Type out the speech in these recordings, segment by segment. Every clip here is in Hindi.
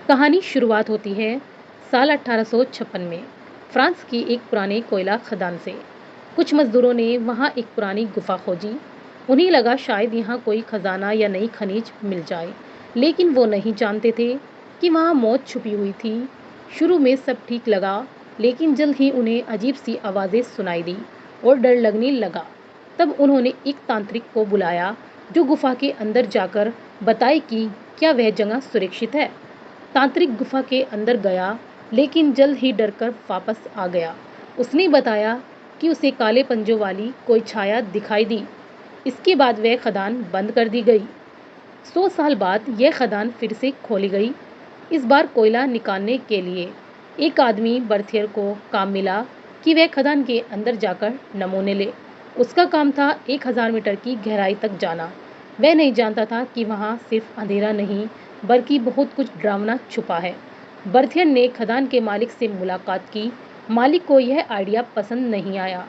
कहानी शुरुआत होती है साल 1856 में फ्रांस की एक पुराने कोयला खदान से। कुछ मजदूरों ने वहां एक पुरानी गुफा खोजी। उन्हें लगा शायद यहाँ कोई खजाना या नई खनिज मिल जाए, लेकिन वो नहीं जानते थे कि वहां मौत छुपी हुई थी। शुरू में सब ठीक लगा, लेकिन जल्द ही उन्हें अजीब सी आवाजें सुनाई दी और डर लगने लगा। तब उन्होंने एक तांत्रिक को बुलाया जो गुफा के अंदर जाकर बताए कि क्या वह जगह सुरक्षित है। तांत्रिक गुफा के अंदर गया, लेकिन जल्द ही डरकर वापस आ गया। उसने बताया कि उसे काले पंजों वाली कोई छाया दिखाई दी। इसके बाद वह खदान बंद कर दी गई। 100 साल बाद यह खदान फिर से खोली गई, इस बार कोयला निकालने के लिए। एक आदमी बर्थियर को काम मिला कि वह खदान के अंदर जाकर नमूने ले। उसका काम था 1000 मीटर की गहराई तक जाना। वह नहीं जानता था कि वहाँ सिर्फ अंधेरा नहीं, बल्कि बहुत कुछ डरावना छुपा है। बर्थियर ने खदान के मालिक से मुलाकात की। मालिक को यह आइडिया पसंद नहीं आया,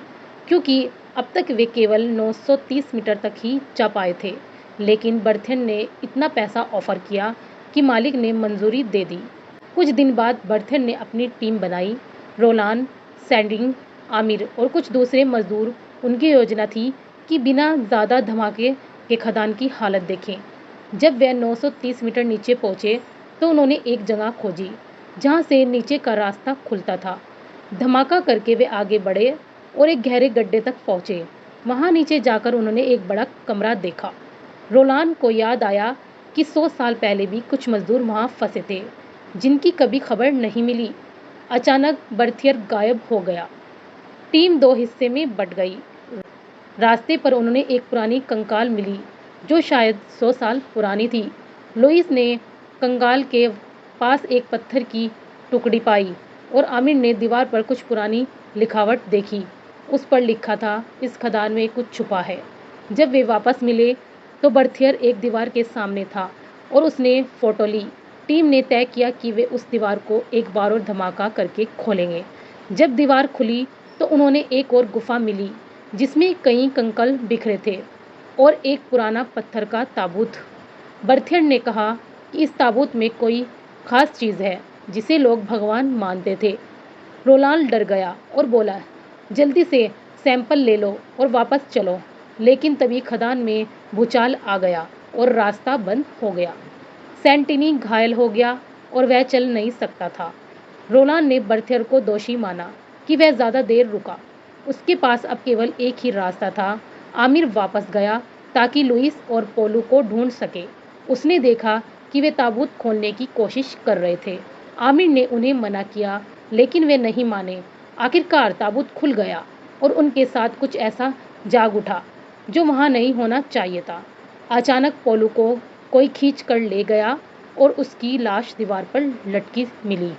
क्योंकि अब तक वे केवल 930 मीटर तक ही जा पाए थे। लेकिन बर्थियर ने इतना पैसा ऑफर किया कि मालिक ने मंजूरी दे दी। कुछ दिन बाद बर्थियर ने अपनी टीम बनाई। रोलान, सैंडिंग, आमिर और कुछ दूसरे मजदूर। उनकी योजना थी कि बिना ज़्यादा धमाके के खदान की हालत देखें। जब वे 930 मीटर नीचे पहुंचे तो उन्होंने एक जगह खोजी जहां से नीचे का रास्ता खुलता था। धमाका करके वे आगे बढ़े और एक गहरे गड्ढे तक पहुंचे। वहां नीचे जाकर उन्होंने एक बड़ा कमरा देखा। रोलान को याद आया कि 100 साल पहले भी कुछ मजदूर वहां फंसे थे, जिनकी कभी खबर नहीं मिली। अचानक बर्थियर गायब हो गया। टीम दो हिस्से में बट गई। रास्ते पर उन्होंने एक पुरानी कंकाल मिली जो शायद 100 साल पुरानी थी। लुइस ने कंकाल के पास एक पत्थर की टुकड़ी पाई और आमिर ने दीवार पर कुछ पुरानी लिखावट देखी। उस पर लिखा था, इस खदान में कुछ छुपा है। जब वे वापस मिले तो बर्थियर एक दीवार के सामने था और उसने फोटो ली। टीम ने तय किया कि वे उस दीवार को एक बार और धमाका करके खोलेंगे। जब दीवार खुली तो उन्होंने एक और गुफा मिली जिसमें कई कंकल बिखरे थे और एक पुराना पत्थर का ताबूत। बर्थियर ने कहा कि इस ताबूत में कोई खास चीज़ है जिसे लोग भगवान मानते थे। रोलांड डर गया और बोला, जल्दी से सैंपल ले लो और वापस चलो। लेकिन तभी खदान में भूचाल आ गया और रास्ता बंद हो गया। सैंटिनी घायल हो गया और वह चल नहीं सकता था। रोलांड ने बर्थियर को दोषी माना कि वह ज़्यादा देर रुका। उसके पास अब केवल एक ही रास्ता था। आमिर वापस गया ताकि लुइस और पोलू को ढूंढ सके। उसने देखा कि वे ताबूत खोलने की कोशिश कर रहे थे। आमिर ने उन्हें मना किया, लेकिन वे नहीं माने। आखिरकार ताबूत खुल गया और उनके साथ कुछ ऐसा जाग उठा जो वहां नहीं होना चाहिए था। अचानक पोलू को कोई खींच कर ले गया और उसकी लाश दीवार पर लटकी मिली।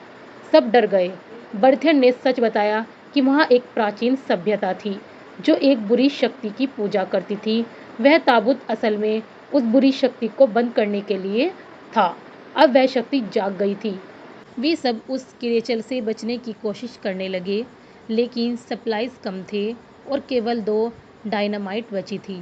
सब डर गए। बर्थियर ने सच बताया कि वहाँ एक प्राचीन सभ्यता थी जो एक बुरी शक्ति की पूजा करती थी। वह ताबूत असल में उस बुरी शक्ति को बंद करने के लिए था। अब वह शक्ति जाग गई थी। वे सब उस क्रिएचर से बचने की कोशिश करने लगे, लेकिन सप्लाईज कम थे और केवल 2 डायनामाइट बची थी।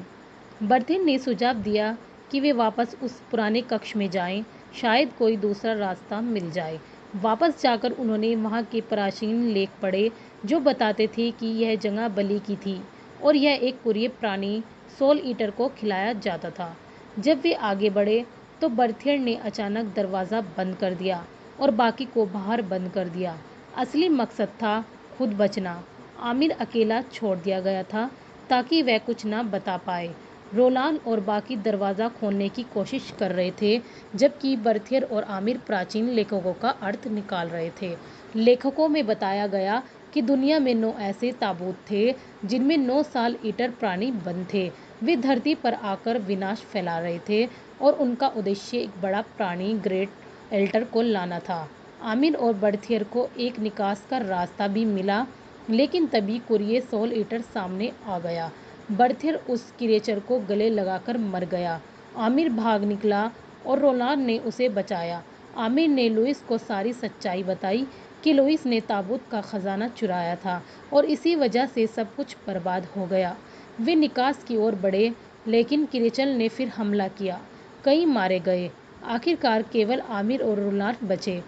बर्थियर ने सुझाव दिया कि वे वापस उस पुराने कक्ष में जाएं, शायद कोई दूसरा रास्ता मिल जाए। वापस जाकर उन्होंने वहाँ के प्राचीन लेख पढ़े जो बताते थे कि यह जगह बलि की थी और यह एक पूरे प्राणी सोल ईटर को खिलाया जाता था। जब वे आगे बढ़े तो बर्थियर ने अचानक दरवाज़ा बंद कर दिया और बाकी को बाहर बंद कर दिया। असली मकसद था खुद बचना। आमिर अकेला छोड़ दिया गया था ताकि वह कुछ ना बता पाए। रोलान और बाकी दरवाज़ा खोलने की कोशिश कर रहे थे, जबकि बर्थियर और आमिर प्राचीन लेखकों का अर्थ निकाल रहे थे। लेखकों में बताया गया कि दुनिया में 9 ऐसे ताबूत थे जिनमें 9 साल ईटर प्राणी बंद थे। वे धरती पर आकर विनाश फैला रहे थे और उनका उद्देश्य एक बड़ा प्राणी ग्रेट एल्टर को लाना था। आमिर और बर्थियर को एक निकास का रास्ता भी मिला, लेकिन तभी कुरिय सोल ईटर सामने आ गया। बर्थियर उस क्रिएचर को गले लगाकर मर गया। आमिर भाग निकला और रोलांड ने उसे बचाया। आमिर ने लुइस को सारी सच्चाई बताई कि लुइस ने ताबूत का खजाना चुराया था और इसी वजह से सब कुछ बर्बाद हो गया। वे निकास की ओर बढ़े, लेकिन क्रिएचर ने फिर हमला किया। कई मारे गए। आखिरकार केवल आमिर और रोलांड बचे।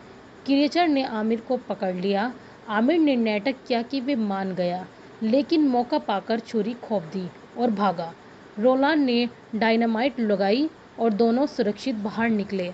क्रिएचर ने आमिर को पकड़ लिया। आमिर ने नाटक किया कि वे मान गया, लेकिन मौका पाकर छुरी खोप दी और भागा। रोलांड ने डायनामाइट लगाई और दोनों सुरक्षित बाहर निकले।